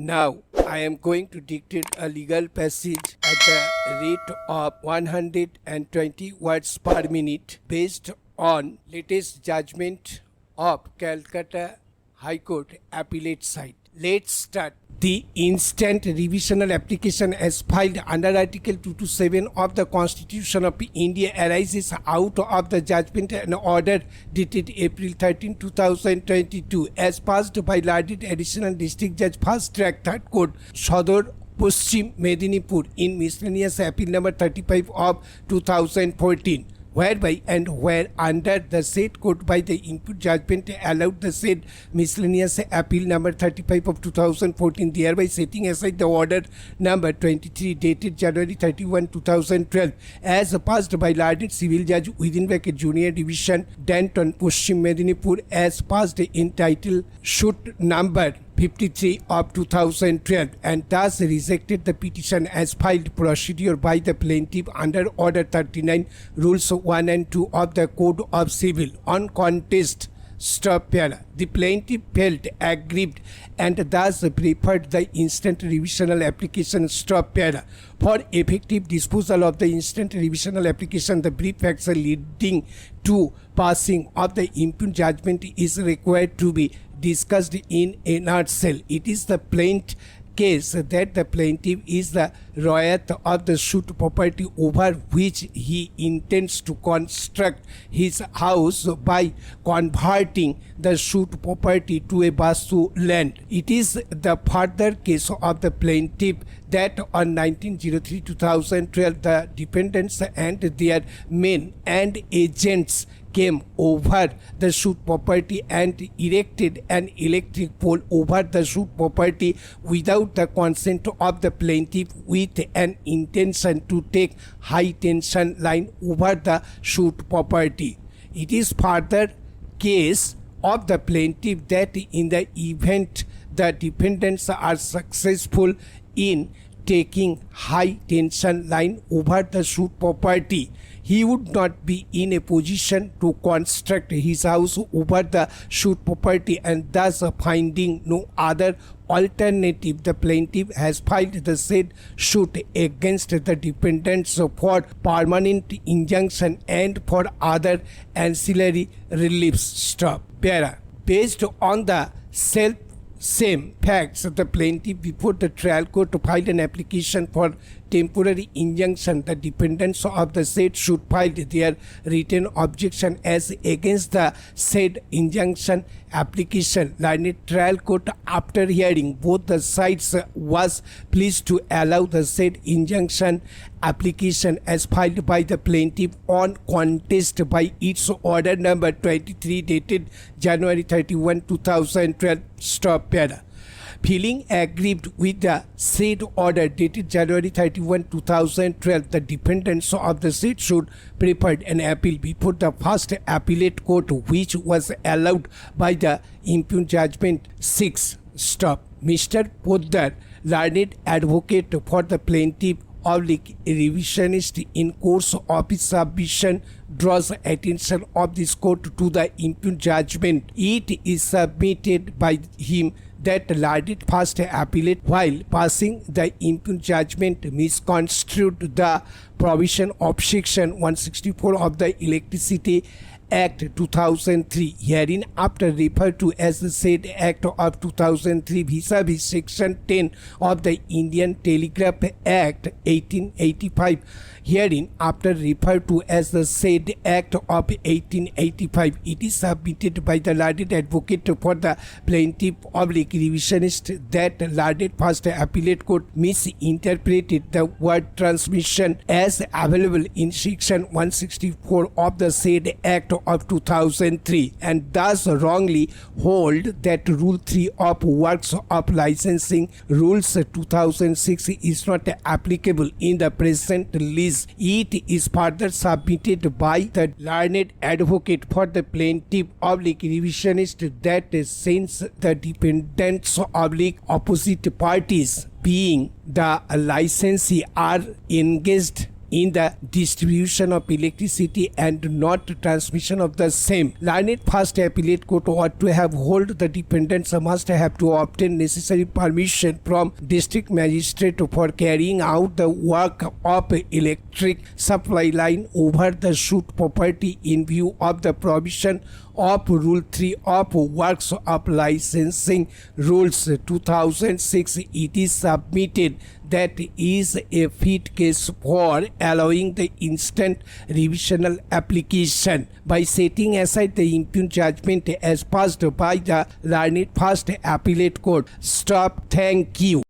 Now, I am going to dictate a legal passage at the rate of 120 words per minute based on latest judgment of Calcutta High Court Appellate Side. Let's start. The instant revisional application as filed under Article 227 of the Constitution of India arises out of the judgment and order dated April 13, 2022 as passed by Larded Additional District Judge Fast Track Third Court, Sodor, Paschim Medinipur in miscellaneous appeal number 35 of 2014. Whereby and where under the said court by the input judgment allowed the said miscellaneous appeal number 35 of 2014, thereby setting aside the order number 23 dated January 31, 2012 as passed by Larded Civil Judge within bracket Junior Division Danton, Paschim Medinipur as passed entitled Shoot number 53 of 2012 and thus rejected the petition as filed procedure by the plaintiff under Order 39 Rules 1 and 2 of the Code of Civil on contest. Stop para. The plaintiff felt aggrieved and thus preferred the instant revisional application. Stop para. For effective disposal of the instant revisional application, the brief facts leading to passing of the impugned judgment is required to be discussed in a nutshell. It is the plaintiff case that the plaintiff is the royalist of the suit property over which he intends to construct his house by converting the suit property to a vastu land. It is the further case of the plaintiff that on 1903-2012 the defendants and their men and agents came over the suit property and erected an electric pole over the suit property without the consent of the plaintiff with an intention to take high tension line over the suit property. It is further case of the plaintiff that in the event the defendants are successful in taking high tension line over the suit property, he would not be in a position to construct his house over the suit property and thus finding no other alternative, the plaintiff has filed the said suit against the defendants for permanent injunction and for other ancillary reliefs. Stop. Para. Based on the same facts, the plaintiff before the trial court filed an application for temporary injunction. The defendants of the said suit filed their written objection as against the said injunction application. Learned trial court, after hearing both the sides, was pleased to allow the said injunction application as filed by the plaintiff on contest by its order number 23 dated January 31, 2012. Stop para. Feeling aggrieved with the said order dated January 31, 2012, the defendants of the said suit preferred an appeal before the first appellate court, which was allowed by the impugned judgment. 6. Stop. Mr. Poddar, learned advocate for the plaintiff revisionist in course of his submission, draws attention of this court to the impugned judgment. It is submitted by him that Larded First Appellate, while passing the impugned judgment, misconstrued the provision of Section 164 of the Electricity Act 2003, herein after referred to as the said Act of 2003 vis-a-vis Section 10 of the Indian Telegraph Act 1885, herein after referred to as the said Act of 1885. It is submitted by the learned advocate for the plaintiff revisionist that Larded First Appellate Court misinterpreted the word transmission as available in Section 164 of the said Act of 2003 and thus wrongly hold that Rule 3 of Works of Licensing Rules 2006 is not applicable in the present lease. It is further submitted by the learned advocate for the plaintiff revisionist that since the defendants opposite parties being the licensee are engaged in the distribution of electricity and not transmission of the same. Learned First Appellate Court ought to have hold the defendants must have to obtain necessary permission from district magistrate for carrying out the work of electric supply line over the suit property in view of the provision of Rule 3 of Works of Licensing Rules 2006. It is submitted that is a fit case for allowing the instant revisional application by setting aside the impugned judgment as passed by the Learned First Appellate Court. Stop. Thank you.